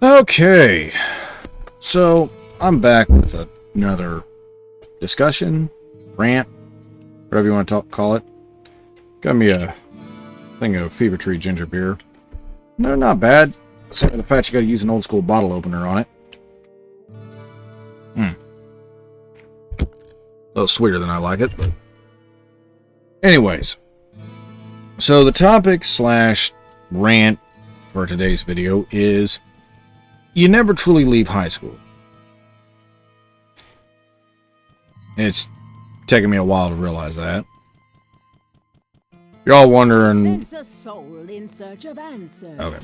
Okay, so I'm back with another discussion, rant, whatever you want to call it. Got me a thing of Fever Tree ginger beer. No, not bad. Except for the fact you got to use an old school bottle opener on it. A little sweeter than I like it, but anyways. So the topic / rant for today's video is you never truly leave high school. It's taken me a while to realize that. You're all wondering. Sense a soul in search of answers. Okay.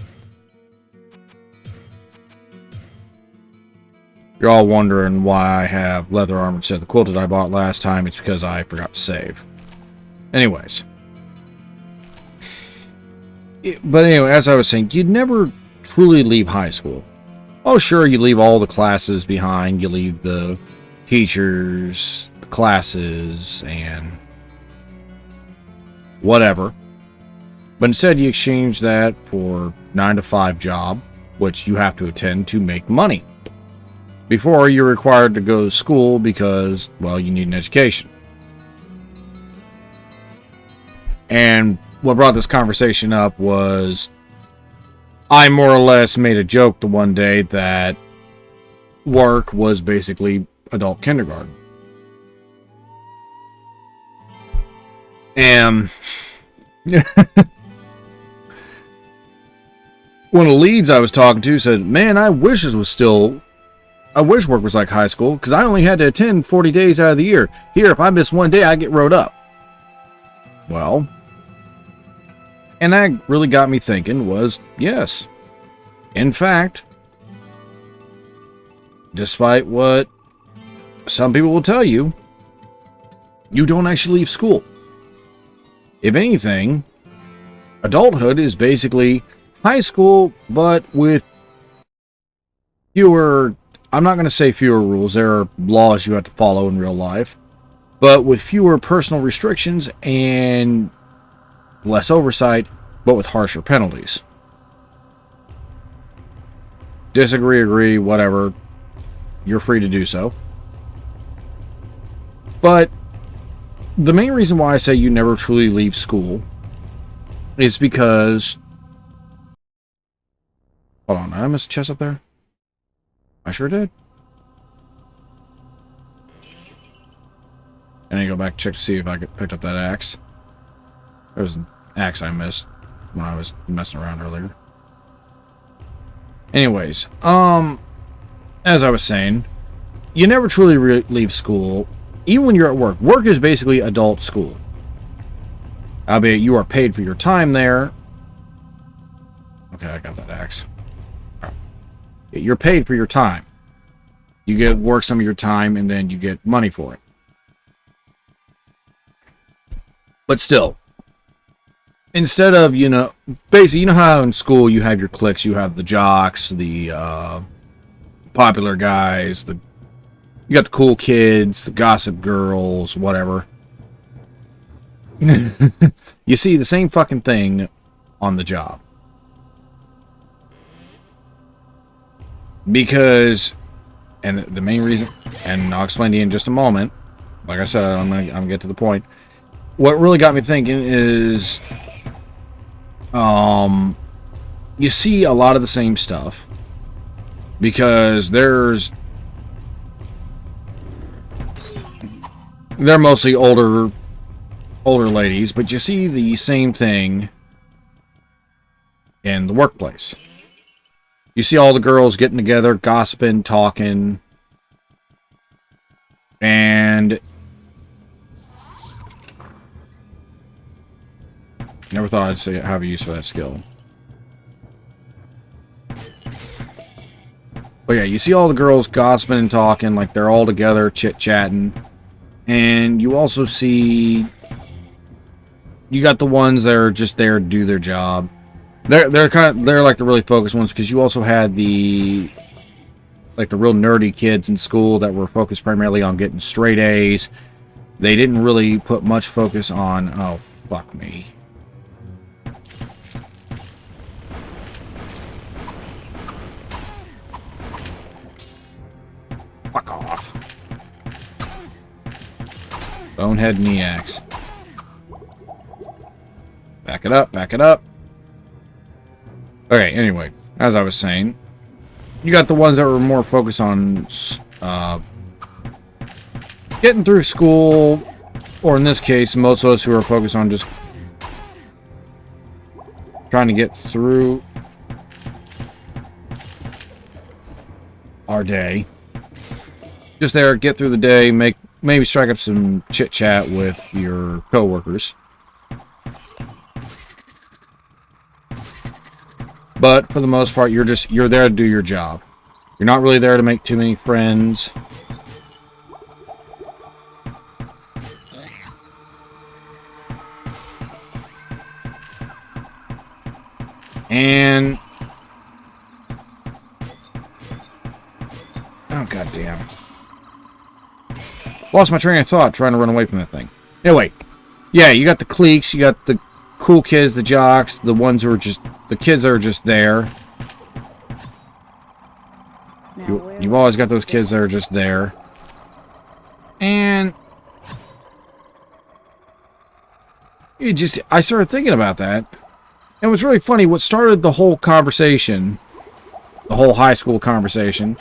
You're all wondering why I have leather armor instead of the quilted I bought last time. It's because I forgot to save. Anyways. But anyway, as I was saying, you'd never truly leave high school. Oh, sure, you leave all the classes behind. You leave the teachers, the classes, and whatever. But instead, you exchange that for 9-to-5 job, which you have to attend to make money. Before, you're required to go to school because, well, you need an education. And what brought this conversation up was I more or less made a joke the one day that work was basically adult kindergarten. And one of the leads I was talking to said, man, I wish work was like high school, because I only had to attend 40 days out of the year. Here, if I miss one day, I get wrote up. Well, and that really got me thinking was, yes. In fact, despite what some people will tell you, you don't actually leave school. If anything, adulthood is basically high school, but with fewer, I'm not going to say fewer rules, there are laws you have to follow in real life, but with fewer personal restrictions and less oversight, but with harsher penalties. Disagree, agree, whatever. You're free to do so. But the main reason why I say you never truly leave school is because... Hold on, did I miss a chest up there? I sure did. And I go back and check to see if I picked up that axe. There was an axe I missed when I was messing around earlier. Anyways, as I was saying, you never truly leave school, even when you're at work. Work is basically adult school. Albeit you are paid for your time there. Okay, I got that axe. You're paid for your time. You get work some of your time, and then you get money for it. But still, instead of, basically, you know how in school you have your cliques, you have the jocks, the popular guys, you got the cool kids, the gossip girls, whatever. You see the same fucking thing on the job. Because, and the main reason, and I'll explain to you in just a moment, like I said, I'm gonna get to the point. What really got me thinking is, you see a lot of the same stuff, because they're mostly older ladies, but you see the same thing in the workplace. You see all the girls getting together, gossiping, talking, and never thought I'd have a use for that skill. But yeah, you see all the girls gossiping and talking, like they're all together, chit-chatting, and you also see you got the ones that are just there to do their job. They're like the really focused ones, because you also had the real nerdy kids in school that were focused primarily on getting straight A's. They didn't really put much focus on, oh, fuck me. Bonehead Neax. Back it up, back it up. Okay, anyway, as I was saying, you got the ones that were more focused on getting through school, or in this case, most of us who are focused on just trying to get through our day. Just there, get through the day, maybe strike up some chit-chat with your coworkers. But for the most part, you're there to do your job. You're not really there to make too many friends. And oh goddamn. Lost my train of thought trying to run away from that thing. Anyway, yeah, you got the cliques, you got the cool kids, the jocks, the ones who are just the kids that are just there. You've always got those kids that are just there. And I started thinking about that. And it was really funny. What started the whole conversation, the whole high school conversation,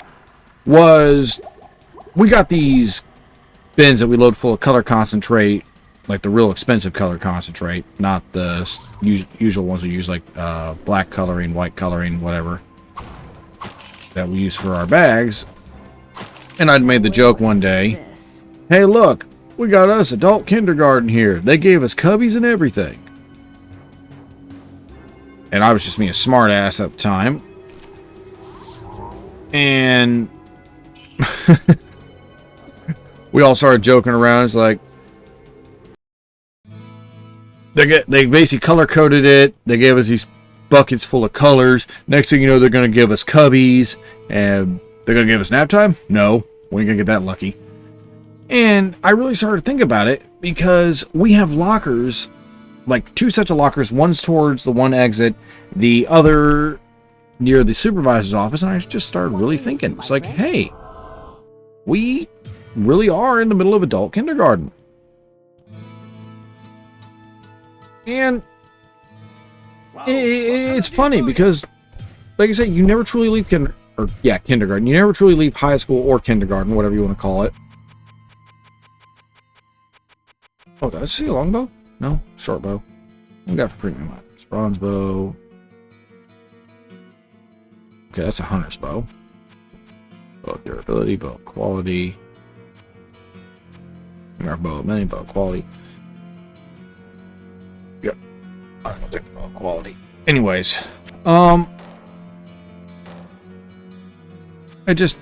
was we got these bins that we load full of color concentrate, like the real expensive color concentrate, not the usual ones we use, like black coloring, white coloring, whatever, that we use for our bags. And I'd made the joke one day, hey look, we got us adult kindergarten here. They gave us cubbies and everything. And I was just being a smart ass at the time. And we all started joking around. It's like they basically color coded it. They gave us these buckets full of colors. Next thing you know, they're going to give us cubbies, and they're going to give us nap time. No, we ain't gonna get that lucky. And I really started to think about it because we have lockers, like 2 sets of lockers. One's towards the one exit, the other near the supervisor's office. And I just started really thinking, it's like, hey, we really are in the middle of adult kindergarten. And it's funny because, like I said, you never truly leave kindergarten. You never truly leave high school or kindergarten, whatever you want to call it. Oh, did I see a longbow? No, short bow. We got for premium items. Bronze bow. Okay, that's a hunter's bow. Bow durability, bow quality. Our bow many, bow quality. Yep. I'm gonna take the bow quality. Anyways, I just.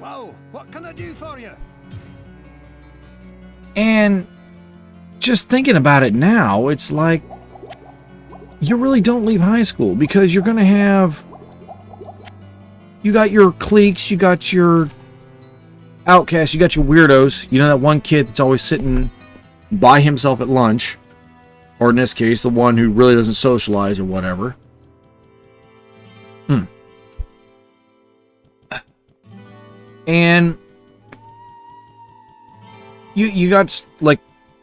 Whoa! What can I do for you? And just thinking about it now, it's like you really don't leave high school because you're gonna have. You got your cliques, you got your outcasts, you got your weirdos. You know that one kid that's always sitting by himself at lunch, or in this case, the one who really doesn't socialize or whatever. And you got, like,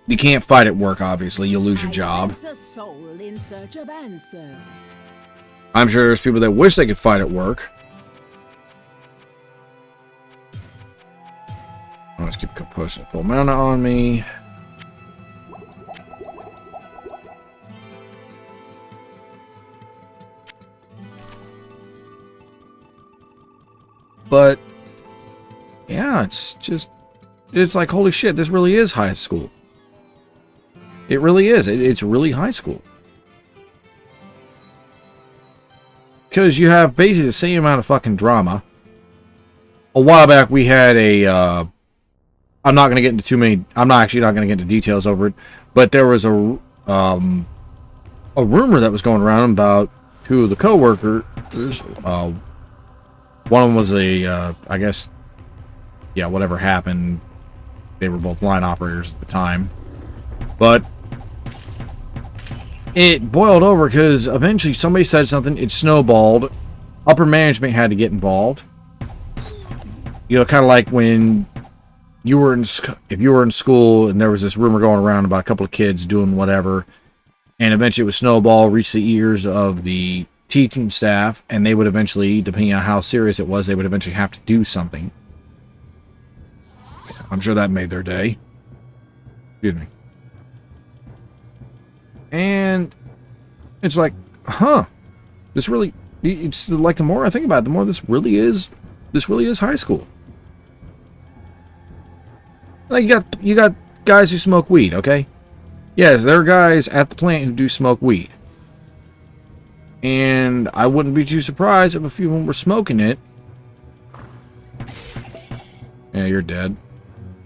you can't fight at work, obviously. You'll lose your job. A soul in search of answers. I'm sure there's people that wish they could fight at work. Let's keep posting full mana on me. But yeah, it's like, holy shit, this really is high school. It really is. It's really high school. Because you have basically the same amount of fucking drama. A while back we had a I'm not going to get into too many. I'm not going to get into details over it, but there was a rumor that was going around about 2 of the coworkers. One of them was I guess, yeah, whatever happened. They were both line operators at the time, but it boiled over because eventually somebody said something. It snowballed. Upper management had to get involved. You know, kind of like when if you were in school and there was this rumor going around about a couple of kids doing whatever, and eventually it would snowball, reach the ears of the teaching staff, and they would eventually, depending on how serious it was, they would eventually have to do something. I'm sure that made their day. Excuse me. And it's like, huh, this really, it's like the more I think about it, the more this really is high school. Like you got guys who smoke weed, okay? Yes, there are guys at the plant who do smoke weed. And I wouldn't be too surprised if a few of them were smoking it. Yeah, you're dead.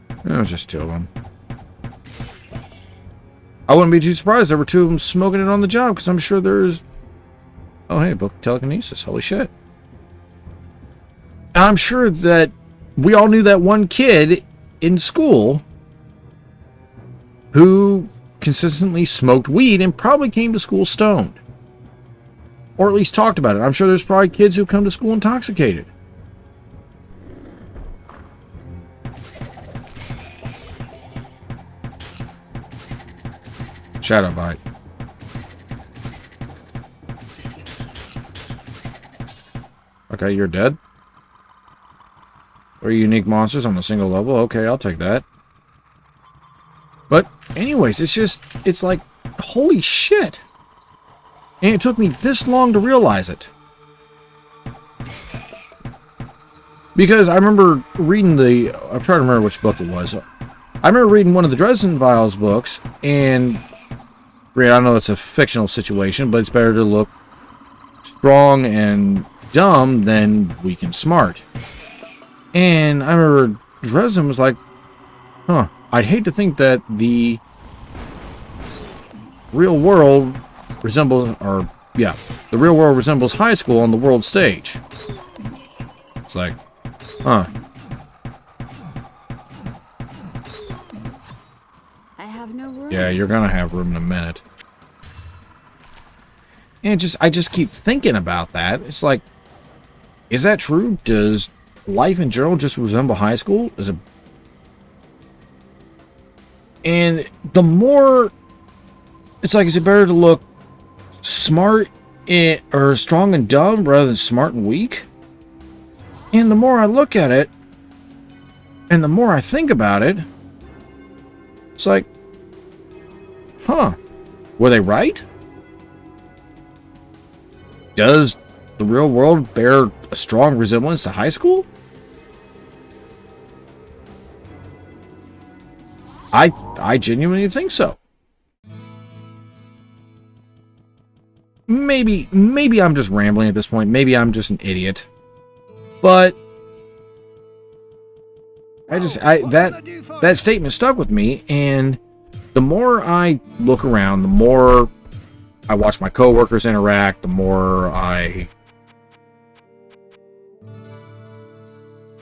It was just two of them. I wouldn't be too surprised if there were two of them smoking it on the job, because I'm sure there's... Oh, hey, book of telekinesis. Holy shit. And I'm sure that we all knew that one kid in school who consistently smoked weed and probably came to school stoned. Or at least talked about it. I'm sure there's probably kids who come to school intoxicated. Shadow bite. Okay, you're dead. 3 unique monsters on a single level. Okay, I'll take that. But anyways, it's like, holy shit. And it took me this long to realize it. Because I remember reading I'm trying to remember which book it was. I remember reading one of the Dresden Files books, and I know it's a fictional situation, but it's better to look strong and dumb than weak and smart. And I remember Dresden was like, huh, I'd hate to think that the real world resembles, the real world resembles high school on the world stage. It's like, huh. I have no room. Yeah, you're gonna have room in a minute. And I just keep thinking about that. It's like, is that true? Does life in general just resemble high school? And the more, it's like, is it better to look smart or strong and dumb rather than smart and weak? And the more I look at it, and the more I think about it, it's like, huh, were they right? Does the real world bear a strong resemblance to high school? I genuinely think so. Maybe I'm just rambling at this point. Maybe I'm just an idiot. But that statement stuck with me, and the more I look around, the more I watch my coworkers interact, the more I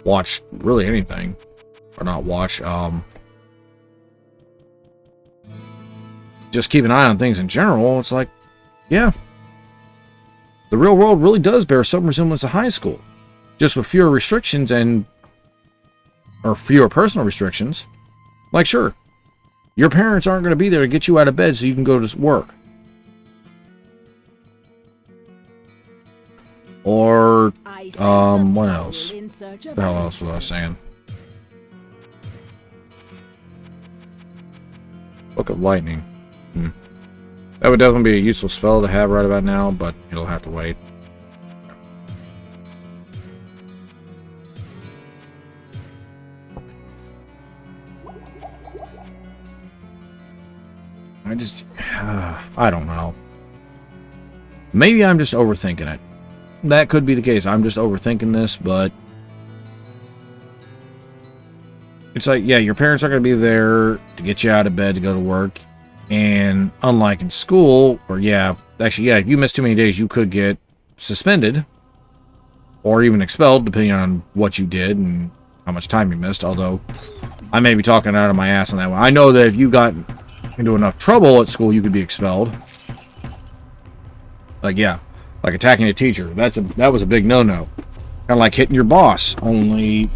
watch really anything, or not watch, just keep an eye on things in general. It's like, yeah, the real world really does bear some resemblance to high school, just with fewer restrictions or fewer personal restrictions. Like, sure, your parents aren't going to be there to get you out of bed so you can go to work. Or, what else? What the hell else was I saying? Book of Lightning. That would definitely be a useful spell to have right about now, but it'll have to wait. I don't know. Maybe I'm just overthinking it. That could be the case. I'm just overthinking this, but it's like, yeah, your parents are going to be there to get you out of bed to go to work. And unlike in school, or if you miss too many days, you could get suspended or even expelled, depending on what you did and how much time you missed. Although I may be talking out of my ass on that one. I know that if you got into enough trouble at school, you could be expelled. Like attacking a teacher. That was a big no-no. Kind of like hitting your boss. Only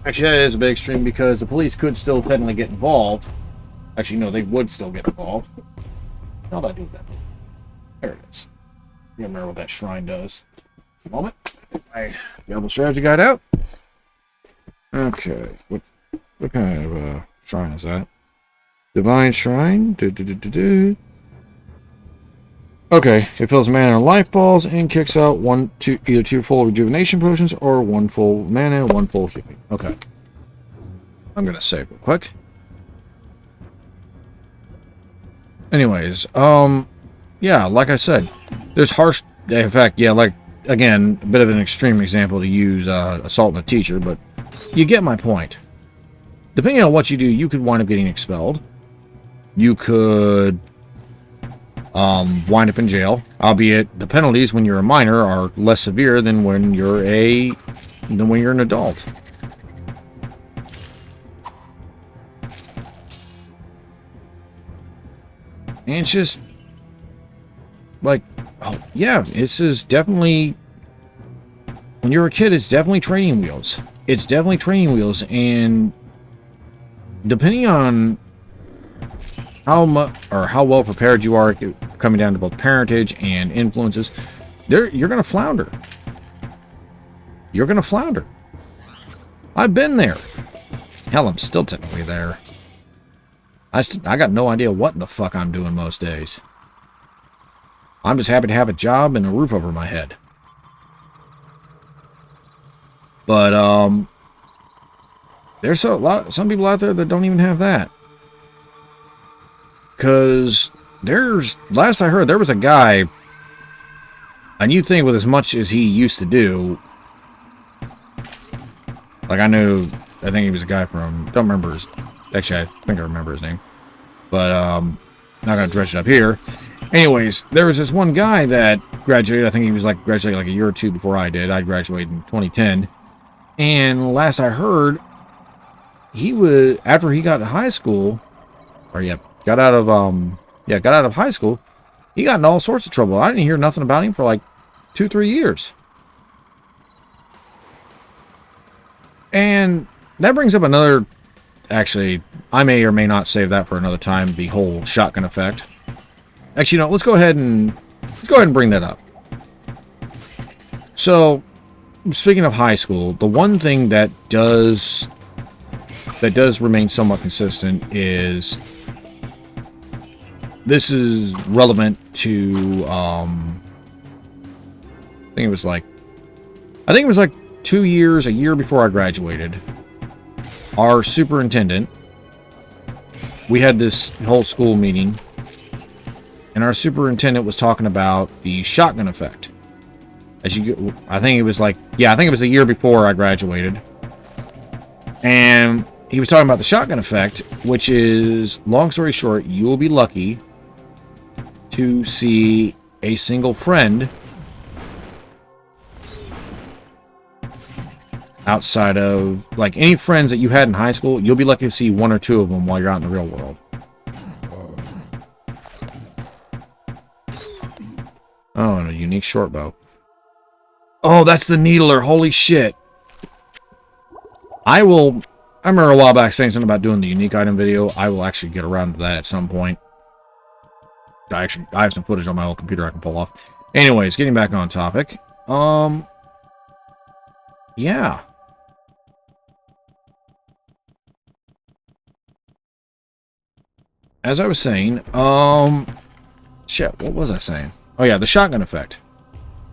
Actually, that is a bit extreme because the police could still technically get involved. Actually, no, they would still get involved. How'd I do that? There it is. You remember what that shrine does. Just a moment. I got the strategy guide out. Okay. What kind of shrine is that? Divine Shrine. Okay, it fills mana and life balls and kicks out either two full rejuvenation potions or one full mana and one full healing. Okay. I'm gonna save real quick. Anyways, yeah, like I said, there's harsh. In fact, yeah, like again, a bit of an extreme example to use assault on a teacher, but you get my point. Depending on what you do, you could wind up getting expelled. You could wind up in jail, albeit the penalties when you're a minor are less severe than when you're an adult. And it's just like, oh yeah, this is definitely, when you're a kid, it's definitely training wheels. It's definitely training wheels, and depending on how much or how well prepared you are, coming down to both parentage and influences, you're gonna flounder. You're gonna flounder. I've been there. Hell, I'm still technically there. I got no idea what in the fuck I'm doing most days. I'm just happy to have a job and a roof over my head. But there's some people out there that don't even have that. Because last I heard, there was a guy, and you'd think with as much as he used to do, like I think he was a guy from, don't remember his, actually I think I remember his name, but not gonna dredge it up here. Anyways, there was this one guy that graduated, I think he was like graduated like a year or two before I did. I graduated in 2010, and last I heard, he was, after he got to high school, or yeah, got out of high school, he got in all sorts of trouble. I didn't hear nothing about him for like 2-3 years. And that brings up another, actually, I may or may not save that for another time, the whole shotgun effect. Actually, no, let's go ahead and bring that up. So, speaking of high school, the one thing that does remain somewhat consistent is, this is relevant to I think it was like 2 years, a year before I graduated. Our superintendent, we had this whole school meeting, and our superintendent was talking about the shotgun effect. I think it was a year before I graduated, and he was talking about the shotgun effect, which is, long story short, you will be lucky to see a single friend outside of, like, any friends that you had in high school. You'll be lucky to see 1 or 2 of them while you're out in the real world. Oh, and a unique short bow. Oh, that's the needler. Holy shit. I remember a while back saying something about doing the unique item video. I will actually get around to that at some point. I have some footage on my old computer I can pull off. Anyways, getting back on topic. Yeah. As I was saying, shit, what was I saying? Oh yeah, the shotgun effect.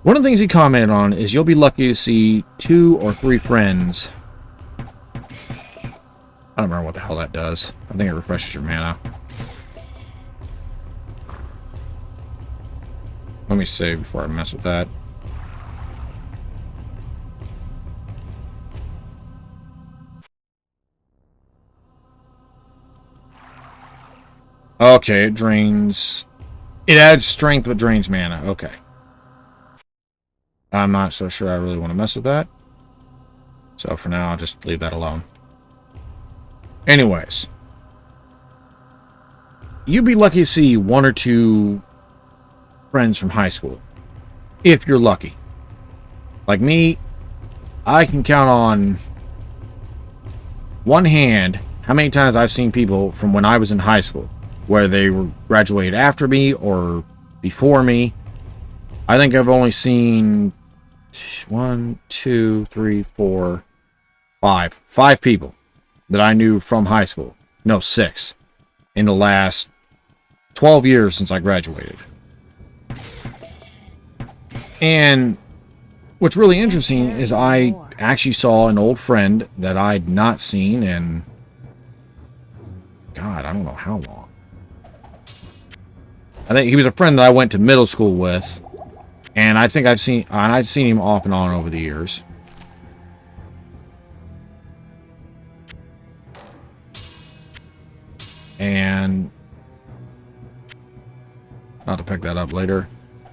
One of the things he commented on is you'll be lucky to see 2 or 3 friends. I don't remember what the hell that does. I think it refreshes your mana. Let me save before I mess with that. Okay, it drains... It adds strength but drains mana. Okay. I'm not so sure I really want to mess with that. So for now, I'll just leave that alone. Anyways. You'd be lucky to see 1 or 2 friends from high school. If you're lucky. Like me, I can count on one hand how many times I've seen people from when I was in high school, whether they were graduated after me or before me. I think I've only seen 1, 2, 3, 4, 5 people that I knew from high school. No, 6 in the last 12 years since I graduated. And what's really interesting is I actually saw an old friend that I'd not seen in, God, I don't know how long. I think he was a friend that I went to middle school with, and I think I'd seen him off and on over the years. And I'll have to pick that up later,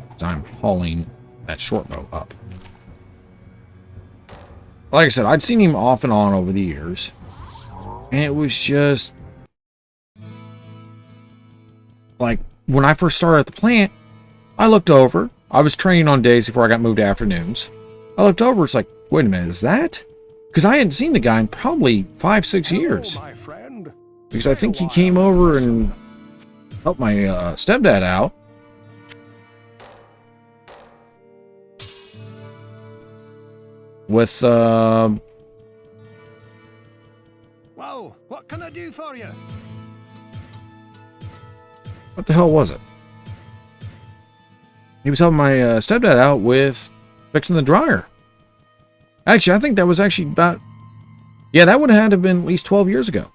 because I'm hauling that short bow up. Like I said, I'd seen him off and on over the years, and it was just like when I first started at the plant, I looked over. I was training on days before I got moved to afternoons. I looked over. It's like, wait a minute, is that? Because I hadn't seen the guy in probably 5-6 years. Because I think he came over and helped my stepdad out. With, Well, what can I do for you? what the hell was it? He was helping my stepdad out with fixing the dryer. Actually, I think that was actually about... Yeah, that would have had to have been at least 12 years ago.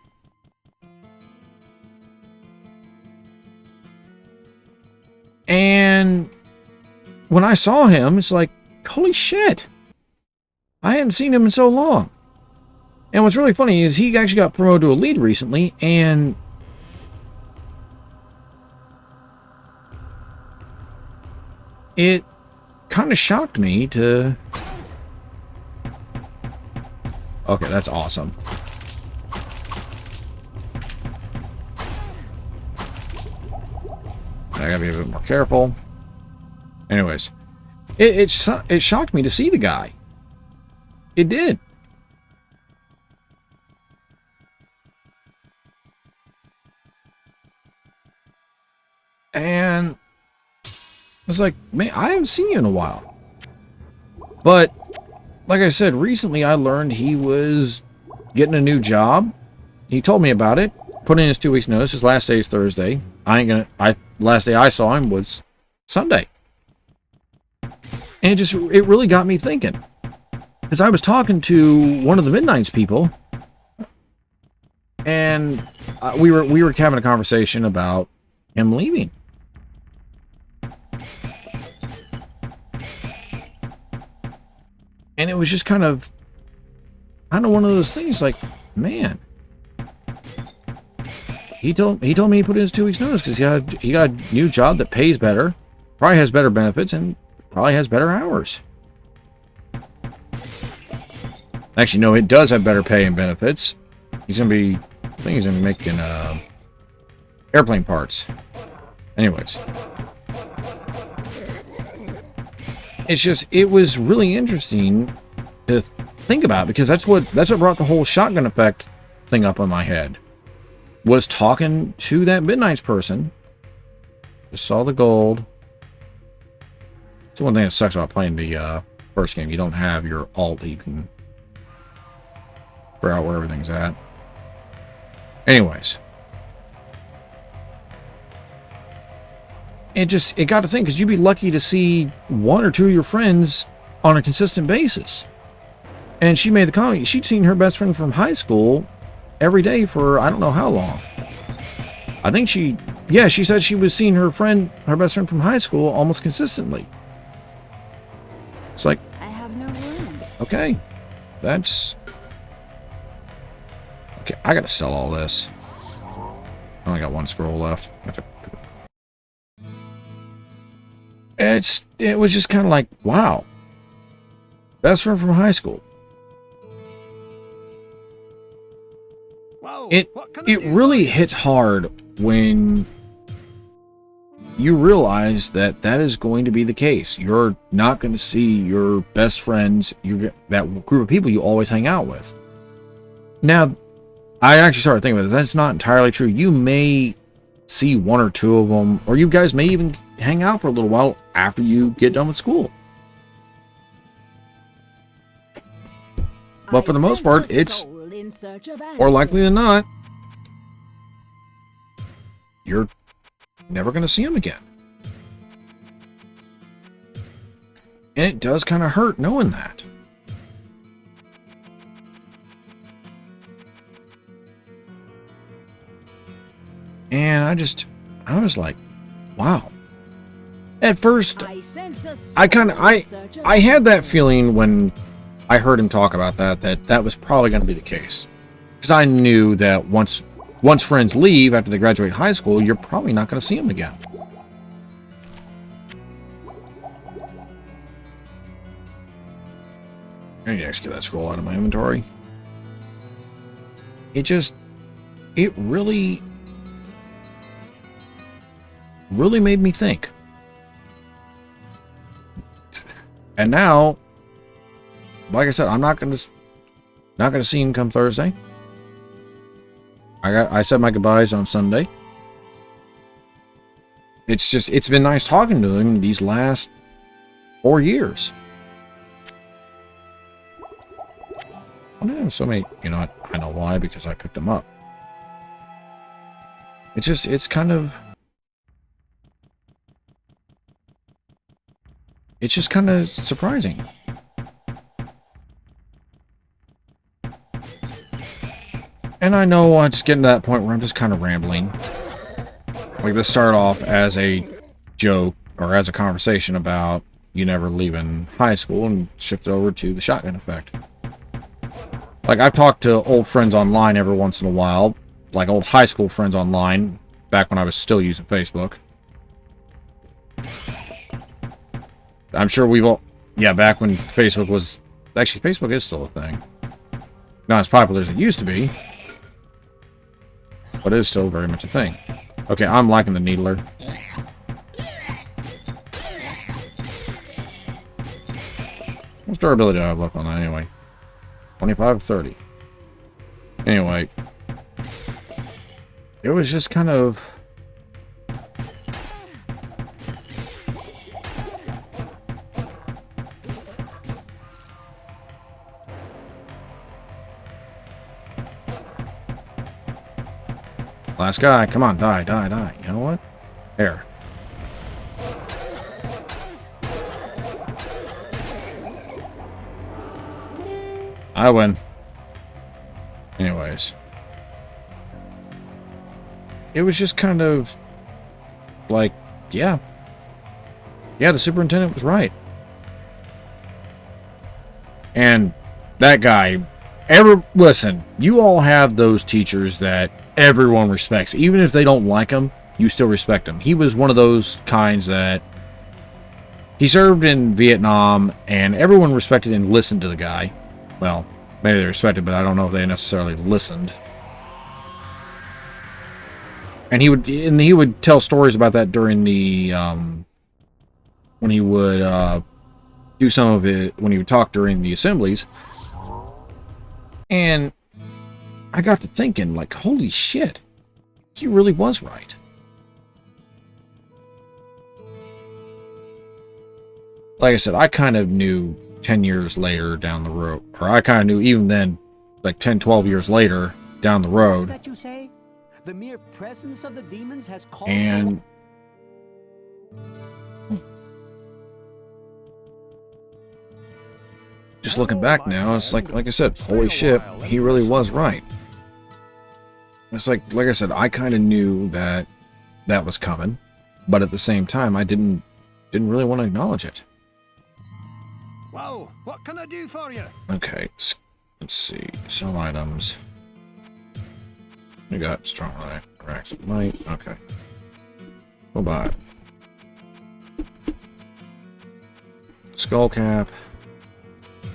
And when I saw him, it's like, holy shit. I hadn't seen him in so long. And what's really funny is he actually got promoted to a lead recently, and it kind of shocked me to... Okay, that's awesome. I gotta be a bit more careful. Anyways, it shocked me to see the guy. It did. And I was like, man, I haven't seen you in a while. But like I said, recently I learned he was getting a new job. He told me about it. Put in his 2 weeks notice. His last day is Thursday. Last day I saw him was Sunday. And it really got me thinking. Because I was talking to one of the Midnight's people, and we were having a conversation about him leaving. And it was just kind of one of those things like, man, he told me he put in his 2 weeks notice because he got a new job that pays better, probably has better benefits, and probably has better hours. Actually, no, it does have better pay and benefits. I think he's gonna be making airplane parts. Anyways, it was really interesting to think about, because that's what brought the whole shotgun effect thing up on my head. Was talking to that Midnight's person. Just saw the gold. It's one thing that sucks about playing the first game. You don't have your alt that you can figure out where everything's at. Anyways. It got to think, because you'd be lucky to see one or two of your friends on a consistent basis. And she made the comment, she'd seen her best friend from high school every day for I don't know how long. I think she said she was seeing her best friend from high school almost consistently. It's like, I have no room. Okay, I gotta sell all this. I only got one scroll left. It was just kind of like, wow. Best friend from high school. Whoa, It what can I do really for you? hits hard when you realize that is going to be the case. You're not going to see your best friends, that group of people you always hang out with. Now, I actually started thinking about this. That's not entirely true. You may see one or two of them, or you guys may even hang out for a little while after you get done with school. But for the most part, it's more likely than not, you're never going to see them again. And it does kind of hurt knowing that. And I was like, wow. At first, I had that feeling when I heard him talk about that was probably going to be the case. Because I knew that once friends leave after they graduate high school, you're probably not going to see them again. I need to actually get that scroll out of my inventory. It really made me think. And now, like I said, I'm not gonna see him come Thursday. I said my goodbyes on Sunday. It's been nice talking to him these last 4 years. I don't have so many, you know, I know why, because I picked them up. It's kind of surprising. And I know I'm just getting to that point where I'm just kind of rambling. Like, this started off as a joke or as a conversation about you never leaving high school and shifted over to the shotgun effect. Like, I've talked to old friends online every once in a while, like old high school friends online, back when I was still using Facebook. I'm sure we've all... Yeah, back when Facebook was... Actually, Facebook is still a thing. Not as popular as it used to be. But it is still very much a thing. Okay, I'm liking the needler. What's durability do I have left on that anyway? 25 or 30. Anyway. It was just kind of... Last guy, come on, die, die, die. You know what? There. I win. Anyways. It was just kind of like, yeah. Yeah, the superintendent was right. And that guy, listen, you all have those teachers that everyone respects. Even if they don't like him, you still respect him. He was one of those kinds that he served in Vietnam, and everyone respected and listened to the guy. Well, maybe they respected, but I don't know if they necessarily listened. And he would tell stories about that during the when he would do some of it, when he would talk during the assemblies. And I got to thinking, like, holy shit, he really was right. Like I said, I kind of knew 10 years later down the road, or I kind of knew even then, like 10, 12 years later down the road. What is that you say? The mere presence of the demons has caused... And just looking back now, it's like I said, holy shit, he really was right. It's like I said, I kind of knew that was coming, but at the same time, I didn't really want to acknowledge it. Well, what can I do for you? Okay, let's see. Some items. We got strong racks of might. Okay. We'll buy it. Skull cap.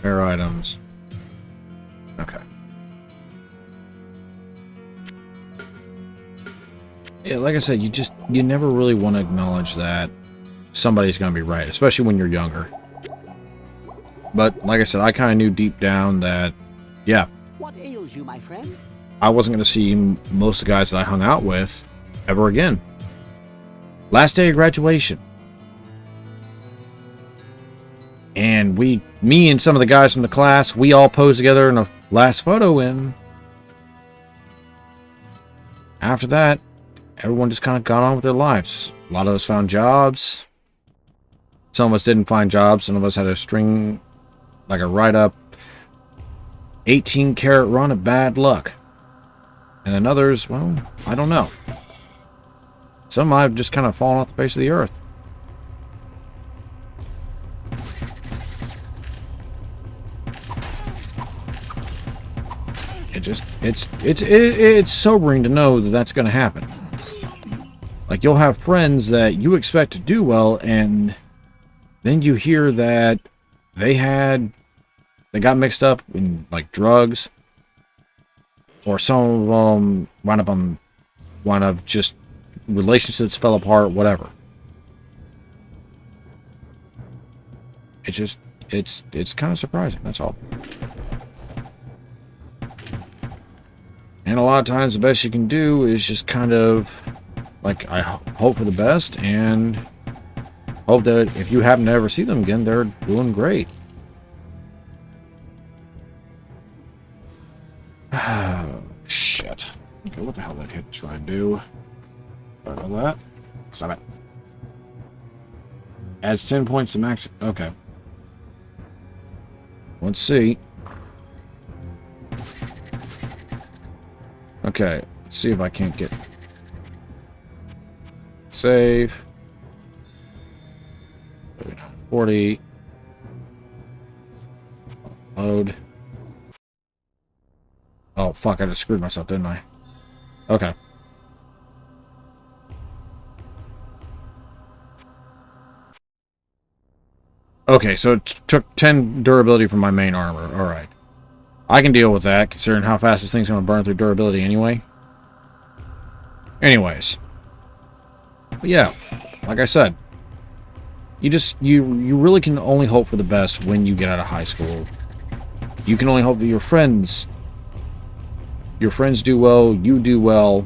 Rare items. Okay. Yeah, like I said, you never really want to acknowledge that somebody's going to be right, especially when you're younger. But like I said, I kind of knew deep down that, yeah. What ails you, my friend? I wasn't going to see most of the guys that I hung out with ever again. Last day of graduation. And me and some of the guys from the class, we all posed together in a last photo, and after that, everyone just kind of got on with their lives. A lot of us found jobs. Some of us didn't find jobs. Some of us had a string, like a write-up 18-carat run of bad luck. And then others, well, I don't know. Some might have just kind of fallen off the face of the earth. It's sobering to know that that's going to happen. Like, you'll have friends that you expect to do well, and then you hear that they got mixed up in, like, drugs, or some of them wound up just relationships fell apart, whatever. It's kind of surprising, that's all. And a lot of times the best you can do is just kind of, like, I hope for the best and hope that if you happen to ever see them again, they're doing great. Shit. Okay, what the hell did that hit try to do? Sorry about that. Stop it. Adds 10 points to max. Okay. Let's see. Okay, let's see if I can't get... Save. 40. Load. Oh, fuck, I just screwed myself, didn't I? Okay. Okay, so it took 10 durability from my main armor. Alright. I can deal with that, considering how fast this thing's going to burn through durability anyway. Anyways. But yeah, like I said, you really can only hope for the best when you get out of high school. You can only hope that your friends do well, you do well.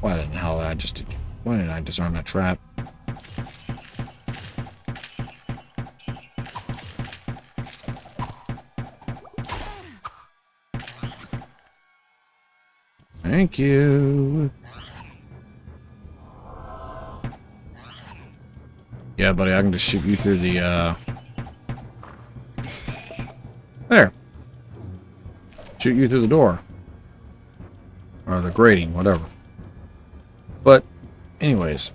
Why didn't I disarm that trap? Thank you. Yeah, buddy, I can just shoot you through the, There. Shoot you through the door. Or the grating, whatever. But, anyways,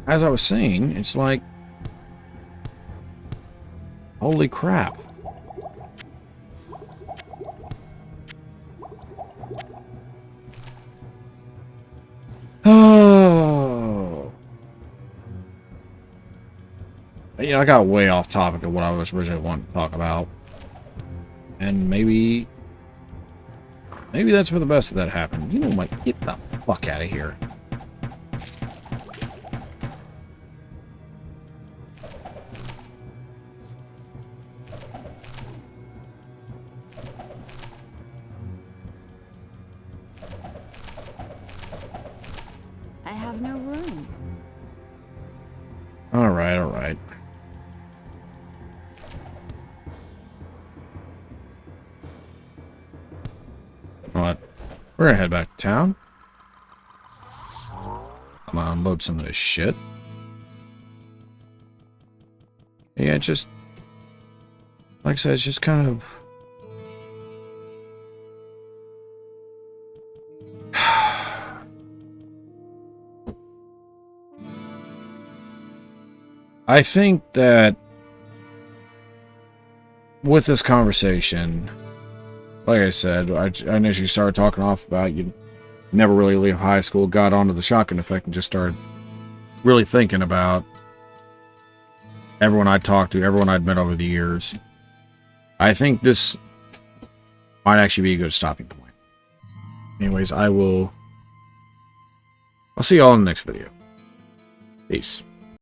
as I was saying, it's like, holy crap. Oh. Yeah, I got way off topic of what I was originally wanting to talk about. And maybe that's for the best that happened. You know what? Get the fuck out of here. I have no room. Alright, alright. What? We're gonna head back to town. I'm gonna unload some of this shit. Yeah, just... Like I said, it's just kind of... I think that with this conversation, like I said, I initially started talking off about you never really leave high school, got onto the shotgun effect, and just started really thinking about everyone I'd talked to, everyone I'd met over the years. I think this might actually be a good stopping point. Anyways, I'll see you all in the next video. Peace.